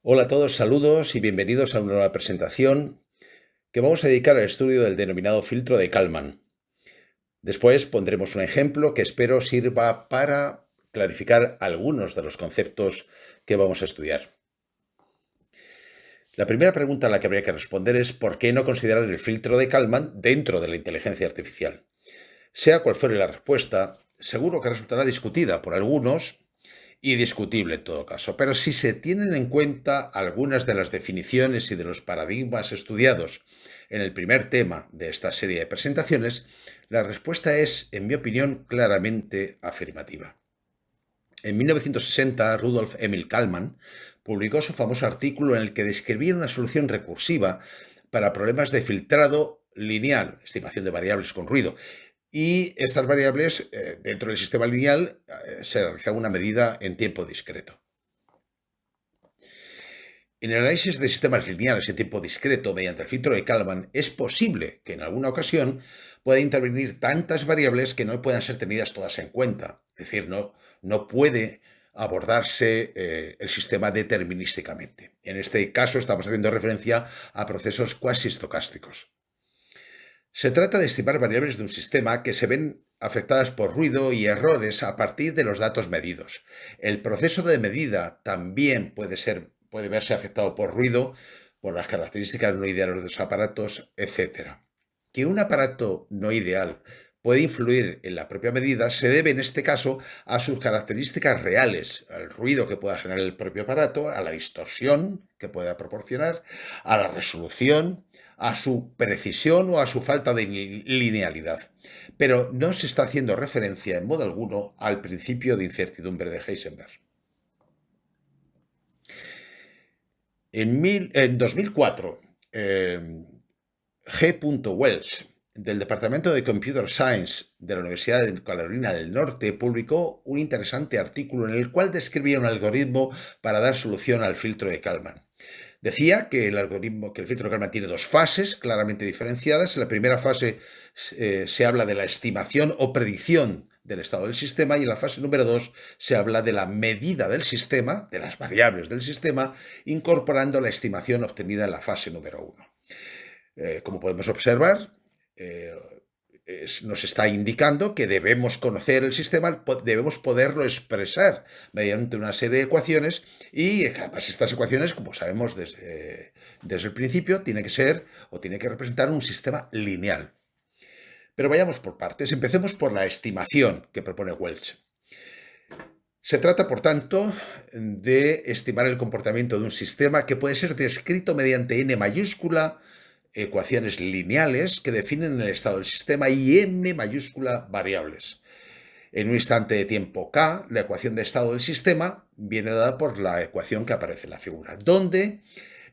Hola a todos, saludos y bienvenidos a una nueva presentación que vamos a dedicar al estudio del denominado filtro de Kalman. Después pondremos un ejemplo que espero sirva para clarificar algunos de los conceptos que vamos a estudiar. La primera pregunta a la que habría que responder es ¿por qué no considerar el filtro de Kalman dentro de la inteligencia artificial? Sea cual fuere la respuesta, seguro que resultará discutida por algunos y discutible en todo caso, pero si se tienen en cuenta algunas de las definiciones y de los paradigmas estudiados en el primer tema de esta serie de presentaciones, la respuesta es, en mi opinión, claramente afirmativa. En 1960, Rudolf Emil Kalman publicó su famoso artículo en el que describía una solución recursiva para problemas de filtrado lineal, estimación de variables con ruido, y estas variables, dentro del sistema lineal, se realizaba una medida en tiempo discreto. En el análisis de sistemas lineales en tiempo discreto mediante el filtro de Kalman es posible que en alguna ocasión pueda intervenir tantas variables que no puedan ser tenidas todas en cuenta. Es decir, no puede abordarse el sistema determinísticamente. En este caso estamos haciendo referencia a procesos cuasi estocásticos. Se trata de estimar variables de un sistema que se ven afectadas por ruido y errores a partir de los datos medidos. El proceso de medida también puede verse afectado por ruido, por las características no ideales de los aparatos, etc. Que un aparato no ideal puede influir en la propia medida se debe en este caso a sus características reales, al ruido que pueda generar el propio aparato, a la distorsión que pueda proporcionar, a la resolución, a su precisión o a su falta de linealidad. Pero no se está haciendo referencia en modo alguno al principio de incertidumbre de Heisenberg. En 2004, G. Wells, del Departamento de Computer Science de la Universidad de Carolina del Norte, publicó un interesante artículo en el cual describía un algoritmo para dar solución al filtro de Kalman. Decía que el filtro de Kalman tiene dos fases claramente diferenciadas. En la primera fase se habla de la estimación o predicción del estado del sistema y en la fase número 2 se habla de la medida del sistema, de las variables del sistema, incorporando la estimación obtenida en la fase número 1. Como podemos observar, nos está indicando que debemos conocer el sistema, debemos poderlo expresar mediante una serie de ecuaciones y además estas ecuaciones, como sabemos desde el principio, tiene que representar un sistema lineal. Pero vayamos por partes. Empecemos por la estimación que propone Welch. Se trata, por tanto, de estimar el comportamiento de un sistema que puede ser descrito mediante n mayúscula, ecuaciones lineales que definen el estado del sistema, y m mayúscula variables. En un instante de tiempo k, la ecuación de estado del sistema viene dada por la ecuación que aparece en la figura, donde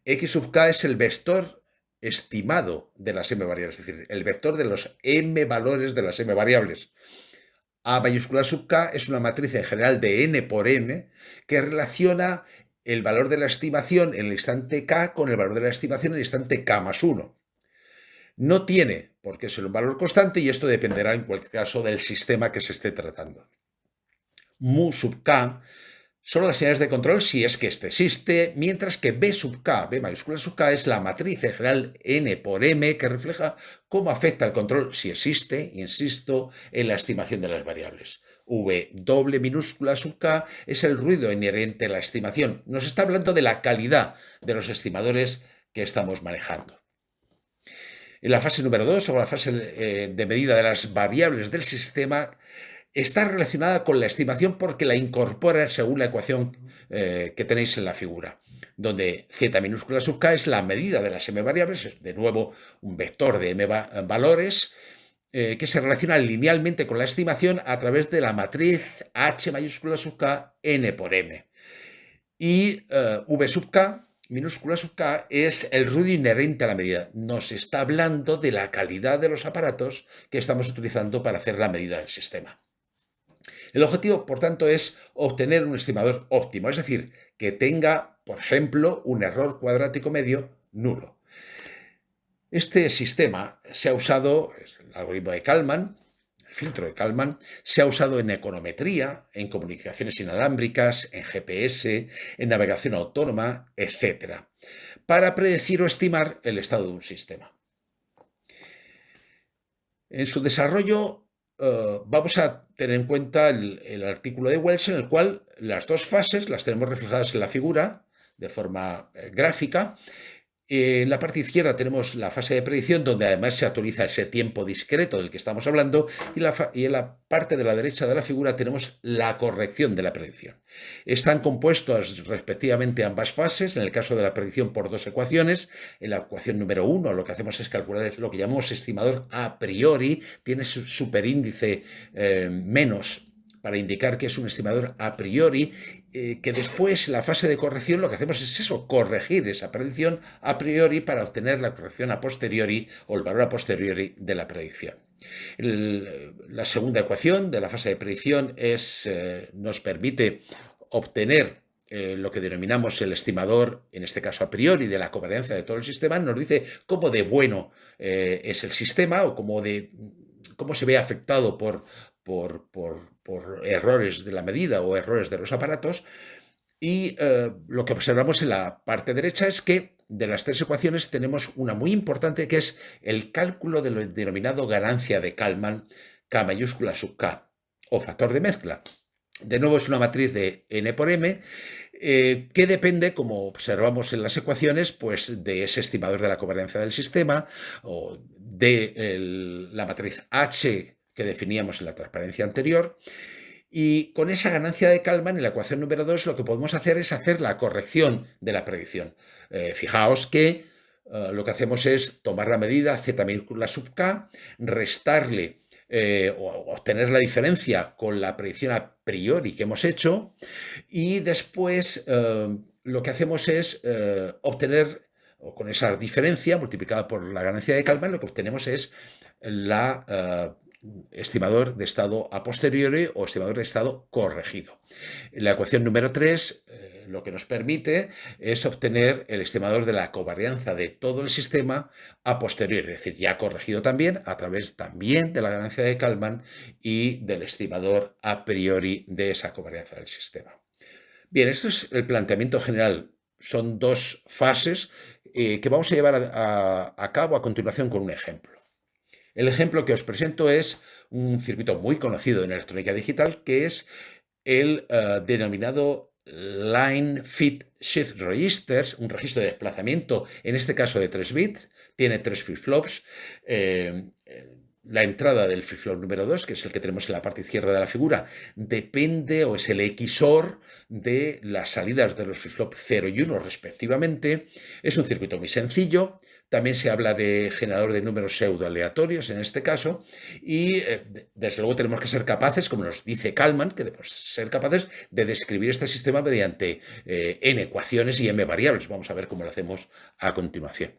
x sub k es el vector estimado de las m variables, es decir, el vector de los m valores de las m variables. A mayúscula sub k es una matriz en general de n por m que relaciona el valor de la estimación en el instante k con el valor de la estimación en el instante k más 1. No tiene por qué ser un valor constante y esto dependerá en cualquier caso del sistema que se esté tratando. Mu sub k son las señales de control si es que este existe, mientras que B sub k, B mayúscula sub k, es la matriz en general n por m que refleja cómo afecta el control si existe, insisto, en la estimación de las variables. V doble minúscula sub k es el ruido inherente a la estimación. Nos está hablando de la calidad de los estimadores que estamos manejando. En la fase número 2, o la fase de medida de las variables del sistema, está relacionada con la estimación porque la incorpora según la ecuación que tenéis en la figura, donde z minúscula sub k es la medida de las m variables, de nuevo un vector de m valores, que se relaciona linealmente con la estimación a través de la matriz h mayúscula sub k n por m. Y v sub k minúscula sub k es el ruido inherente a la medida. Nos está hablando de la calidad de los aparatos que estamos utilizando para hacer la medida del sistema. El objetivo, por tanto, es obtener un estimador óptimo, es decir, que tenga, por ejemplo, un error cuadrático medio nulo. Este sistema se ha usado, el algoritmo de Kalman, El filtro de Kalman se ha usado en econometría, en comunicaciones inalámbricas, en GPS, en navegación autónoma, etc., para predecir o estimar el estado de un sistema. En su desarrollo vamos a tener en cuenta el artículo de Wells, en el cual las dos fases las tenemos reflejadas en la figura de forma gráfica. En la parte izquierda tenemos la fase de predicción, donde además se actualiza ese tiempo discreto del que estamos hablando, y en la parte de la derecha de la figura tenemos la corrección de la predicción. Están compuestas respectivamente ambas fases, en el caso de la predicción por dos ecuaciones. En la ecuación número 1 lo que hacemos es calcular lo que llamamos estimador a priori, tiene su superíndice menos para indicar que es un estimador a priori, que después en la fase de corrección lo que hacemos es eso, corregir esa predicción a priori para obtener la corrección a posteriori o el valor a posteriori de la predicción. La segunda ecuación de la fase de predicción nos permite obtener lo que denominamos el estimador, en este caso a priori, de la covariancia de todo el sistema. Nos dice cómo de bueno es el sistema o cómo se ve afectado por errores de la medida o errores de los aparatos. Y lo que observamos en la parte derecha es que de las tres ecuaciones tenemos una muy importante, que es el cálculo de lo denominado ganancia de Kalman, K mayúscula sub K, o factor de mezcla. De nuevo es una matriz de n por m, que depende, como observamos en las ecuaciones, pues de ese estimador de la covariancia del sistema, o de la matriz H que definíamos en la transparencia anterior. Y con esa ganancia de Kalman, en la ecuación número 2, lo que podemos hacer es hacer la corrección de la predicción. Fijaos que lo que hacemos es tomar la medida z mayúscula sub k, restarle o obtener la diferencia con la predicción a priori que hemos hecho, y después lo que hacemos es obtener, o con esa diferencia multiplicada por la ganancia de Kalman, lo que obtenemos es la estimador de estado a posteriori o estimador de estado corregido. La ecuación número 3 lo que nos permite es obtener el estimador de la covarianza de todo el sistema a posteriori, es decir, ya corregido también a través también de la ganancia de Kalman y del estimador a priori de esa covarianza del sistema. Bien, esto es el planteamiento general. Son dos fases que vamos a llevar a cabo a continuación con un ejemplo. El ejemplo que os presento es un circuito muy conocido en electrónica digital, que es el denominado Line Fit Shift Registers, un registro de desplazamiento, en este caso de 3 bits, tiene 3 flip-flops. La entrada del flip-flop número 2, que es el que tenemos en la parte izquierda de la figura, depende o es el XOR de las salidas de los flip-flop 0 y 1 respectivamente. Es un circuito muy sencillo. También se habla de generador de números pseudo-aleatorios en este caso, y desde luego tenemos que ser capaces, como nos dice Kalman, que debemos ser capaces de describir este sistema mediante n ecuaciones y m variables. Vamos a ver cómo lo hacemos a continuación.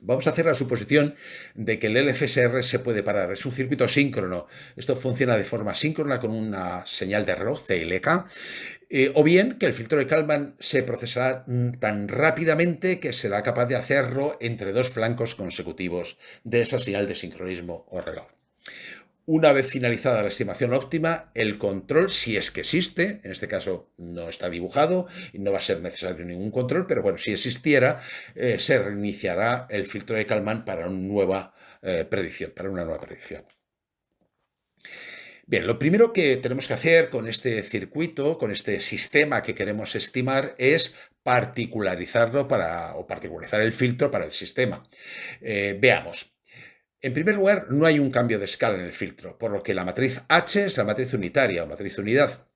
Vamos a hacer la suposición de que el LFSR se puede parar. Es un circuito síncrono. Esto funciona de forma síncrona con una señal de reloj CLK. O bien que el filtro de Kalman se procesará tan rápidamente que será capaz de hacerlo entre dos flancos consecutivos de esa señal de sincronismo o reloj. Una vez finalizada la estimación óptima, el control, si es que existe, en este caso no está dibujado y no va a ser necesario ningún control, pero bueno, si existiera, se reiniciará el filtro de Kalman para una nueva predicción, Bien, lo primero que tenemos que hacer con este circuito, con este sistema que queremos estimar, es particularizarlo o particularizar el filtro para el sistema. Veamos. En primer lugar, no hay un cambio de escala en el filtro, por lo que la matriz H es la matriz unitaria o matriz unidad.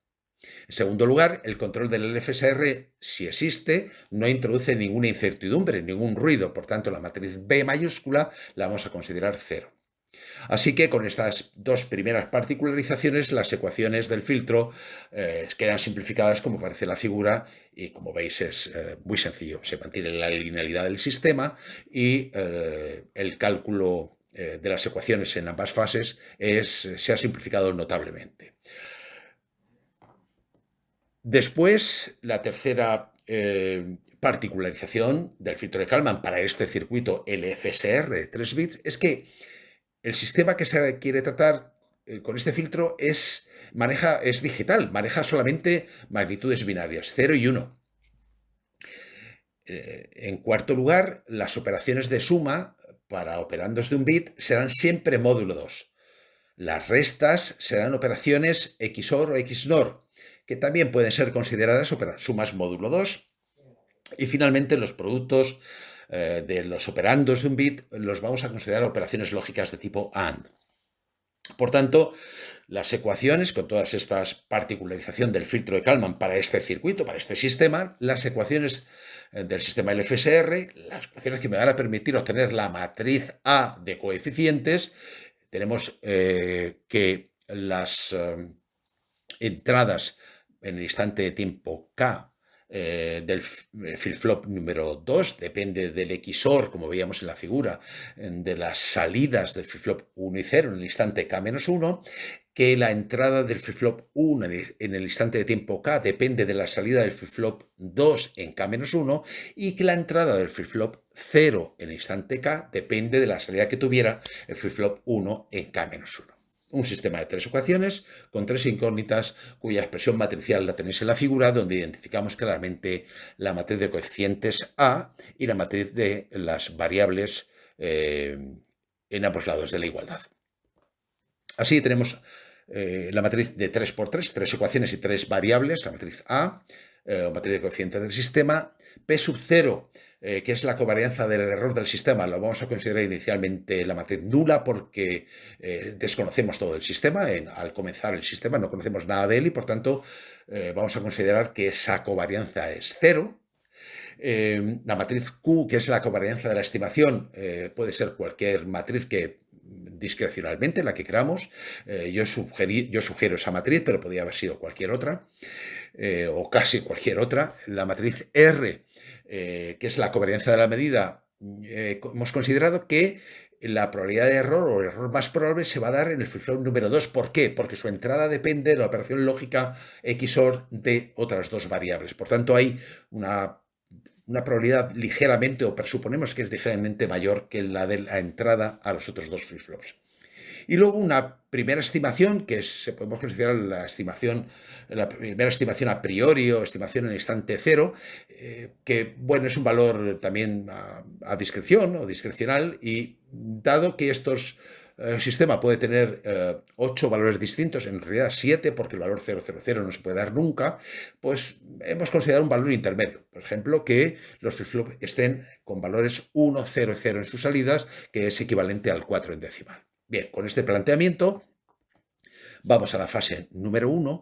En segundo lugar, el control del LFSR, si existe, no introduce ninguna incertidumbre, ningún ruido, por tanto la matriz B mayúscula la vamos a considerar 0. Así que con estas dos primeras particularizaciones, las ecuaciones del filtro quedan simplificadas como parece la figura, y como veis es muy sencillo. Se mantiene la linealidad del sistema y el cálculo de las ecuaciones en ambas fases se ha simplificado notablemente. Después, la tercera particularización del filtro de Kalman para este circuito LFSR de 3 bits es que el sistema que se quiere tratar con este filtro es digital, maneja solamente magnitudes binarias, 0 y 1. En cuarto lugar, las operaciones de suma para operandos de un bit serán siempre módulo 2. Las restas serán operaciones XOR o XNOR, que también pueden ser consideradas sumas módulo 2. Y finalmente, los productos de los operandos de un bit los vamos a considerar operaciones lógicas de tipo AND. Por tanto, las ecuaciones, con todas estas particularización del filtro de Kalman para este circuito, para este sistema, las ecuaciones del sistema LFSR, las ecuaciones que me van a permitir obtener la matriz A de coeficientes, tenemos que las entradas en el instante de tiempo K del flip-flop número 2, depende del XOR, como veíamos en la figura, de las salidas del flip-flop 1 y 0 en el instante K-1, que la entrada del flip-flop 1 en el instante de tiempo K depende de la salida del flip-flop 2 en K-1 y que la entrada del flip-flop 0 en el instante K depende de la salida que tuviera el flip-flop 1 en K-1. Un sistema de 3 ecuaciones con 3 incógnitas cuya expresión matricial la tenéis en la figura, donde identificamos claramente la matriz de coeficientes A y la matriz de las variables en ambos lados de la igualdad. Así tenemos la matriz de 3×3, 3 ecuaciones y 3 variables, la matriz A, matriz de coeficientes del sistema, P sub 0, que es la covarianza del error del sistema, lo vamos a considerar inicialmente la matriz nula porque desconocemos todo el sistema, al comenzar el sistema no conocemos nada de él y por tanto vamos a considerar que esa covarianza es 0. La matriz Q, que es la covarianza de la estimación, puede ser cualquier matriz que discrecionalmente, la que queramos. Yo sugiero esa matriz, pero podría haber sido cualquier otra, o casi cualquier otra. La matriz R, que es la covarianza de la medida, hemos considerado que la probabilidad de error o el error más probable se va a dar en el flip-flop número 2. ¿Por qué? Porque su entrada depende de la operación lógica XOR de otras dos variables. Por tanto, hay una probabilidad ligeramente, o presuponemos que es ligeramente mayor que la de la entrada a los otros dos flip-flops. Y luego una primera estimación, que se podemos considerar la primera estimación a priori o estimación en instante cero, que bueno, es un valor también a discreción o discrecional, y dado que el sistema puede tener 8 valores distintos, en realidad 7, porque el valor 000 no se puede dar nunca, pues hemos considerado un valor intermedio. Por ejemplo, que los flip-flop estén con valores 1, 0, 0 en sus salidas, que es equivalente al 4 en decimal. Bien, con este planteamiento vamos a la fase número 1,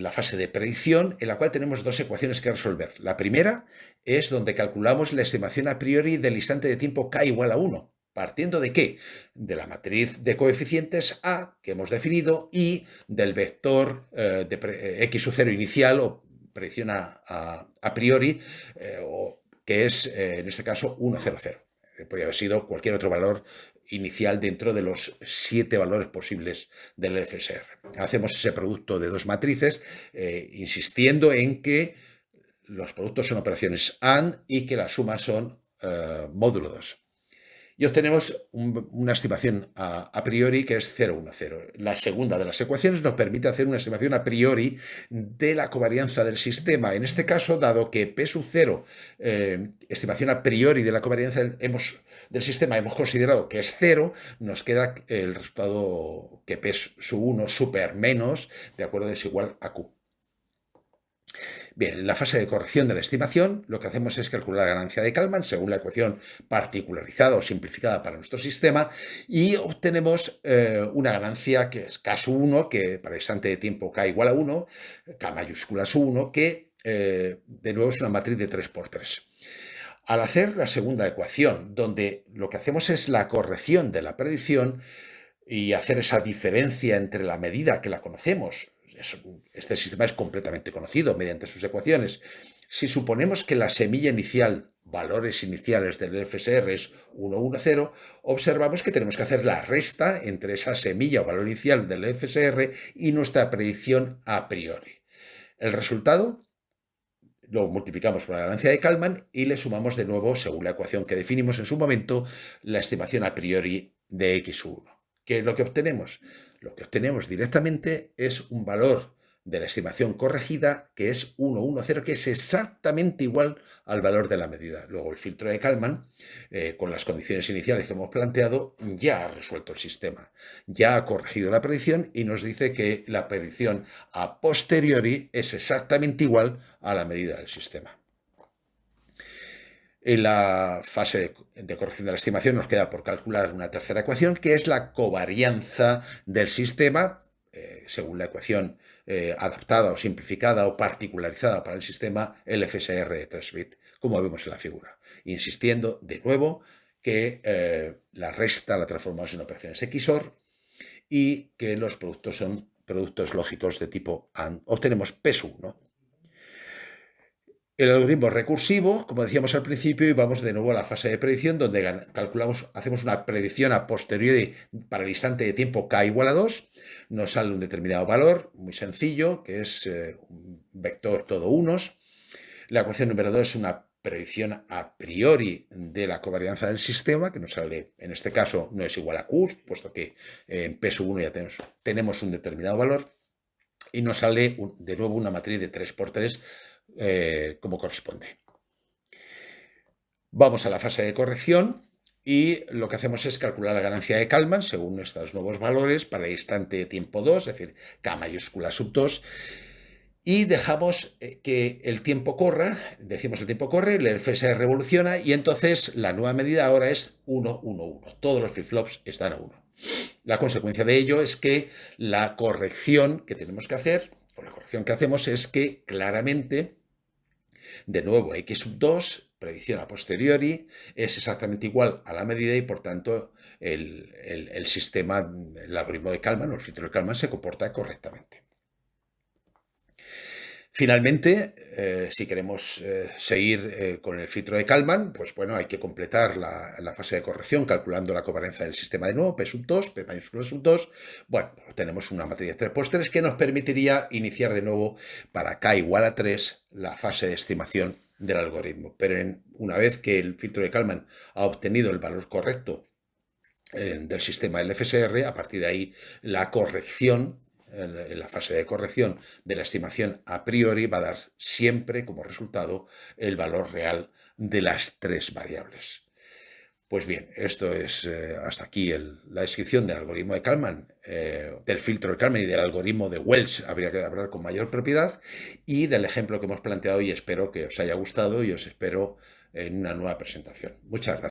la fase de predicción, en la cual tenemos dos ecuaciones que resolver. La primera es donde calculamos la estimación a priori del instante de tiempo K igual a 1. ¿Partiendo de qué? De la matriz de coeficientes A que hemos definido y del vector de x sub 0 inicial o predicción a priori, que es en este caso 1, 0, 0. Podría haber sido cualquier otro valor inicial dentro de los 7 valores posibles del LFSR. Hacemos ese producto de dos matrices, insistiendo en que los productos son operaciones AND y que las sumas son módulo 2. Y obtenemos una estimación a priori que es 0, 1, 0. La segunda de las ecuaciones nos permite hacer una estimación a priori de la covarianza del sistema. En este caso, dado que P sub 0, estimación a priori de la covarianza del sistema, hemos considerado que es 0, nos queda el resultado que P sub 1 super menos, de acuerdo, es igual a Q. Bien, en la fase de corrección de la estimación, lo que hacemos es calcular la ganancia de Kalman según la ecuación particularizada o simplificada para nuestro sistema y obtenemos una ganancia que es K1, que para el instante de tiempo K igual a 1, K mayúscula sub 1, que de nuevo es una matriz de 3×3. Al hacer la segunda ecuación, donde lo que hacemos es la corrección de la predicción y hacer esa diferencia entre la medida que la conocemos, este sistema es completamente conocido mediante sus ecuaciones. Si suponemos que la semilla inicial, valores iniciales del LFSR es 1, 1, 0, observamos que tenemos que hacer la resta entre esa semilla o valor inicial del LFSR y nuestra predicción a priori. El resultado lo multiplicamos por la ganancia de Kalman y le sumamos de nuevo, según la ecuación que definimos en su momento, la estimación a priori de x1, ¿Qué es lo que obtenemos? Lo que obtenemos directamente es un valor de la estimación corregida que es 1,10, que es exactamente igual al valor de la medida. Luego el filtro de Kalman, con las condiciones iniciales que hemos planteado, ya ha resuelto el sistema, ya ha corregido la predicción y nos dice que la predicción a posteriori es exactamente igual a la medida del sistema. En la fase de corrección de la estimación nos queda por calcular una tercera ecuación, que es la covarianza del sistema, según la ecuación adaptada o simplificada o particularizada para el sistema LFSR de 3 bits, como vemos en la figura. Insistiendo de nuevo que la resta la transformamos en operaciones XOR y que los productos son productos lógicos de tipo AND. Obtenemos P1. El algoritmo recursivo, como decíamos al principio, y vamos de nuevo a la fase de predicción, donde hacemos una predicción a posteriori para el instante de tiempo k igual a 2, nos sale un determinado valor, muy sencillo, que es un vector todo unos. La ecuación número 2 es una predicción a priori de la covarianza del sistema, que nos sale, en este caso, no es igual a Q, puesto que en P1 ya tenemos un determinado valor, y nos sale de nuevo una matriz de 3×3, como corresponde. Vamos a la fase de corrección y lo que hacemos es calcular la ganancia de Kalman según estos nuevos valores para el instante de tiempo 2, es decir, K mayúscula sub 2, y dejamos que el tiempo corra, decimos el tiempo corre, el FSR revoluciona y entonces la nueva medida ahora es 1, 1, 1. Todos los flip-flops están a 1. La consecuencia de ello es que la corrección que tenemos que hacer, o la corrección que hacemos, es que claramente, de nuevo, x sub 2, predicción a posteriori, es exactamente igual a la medida y por tanto el sistema, el algoritmo de Kalman o el filtro de Kalman se comporta correctamente. Finalmente, si queremos seguir con el filtro de Kalman, pues bueno, hay que completar la fase de corrección calculando la covarianza del sistema de nuevo, P sub 2, P mayúscula sub 2. Bueno, tenemos una matriz de 3×3 que nos permitiría iniciar de nuevo para K igual a 3 la fase de estimación del algoritmo. Pero una vez que el filtro de Kalman ha obtenido el valor correcto del sistema LFSR, a partir de ahí la corrección, en la fase de corrección de la estimación a priori, va a dar siempre como resultado el valor real de las 3 variables. Pues bien, esto es hasta aquí la descripción del algoritmo de Kalman, del filtro de Kalman y del algoritmo de Welch, habría que hablar con mayor propiedad, y del ejemplo que hemos planteado, y espero que os haya gustado y os espero en una nueva presentación. Muchas gracias.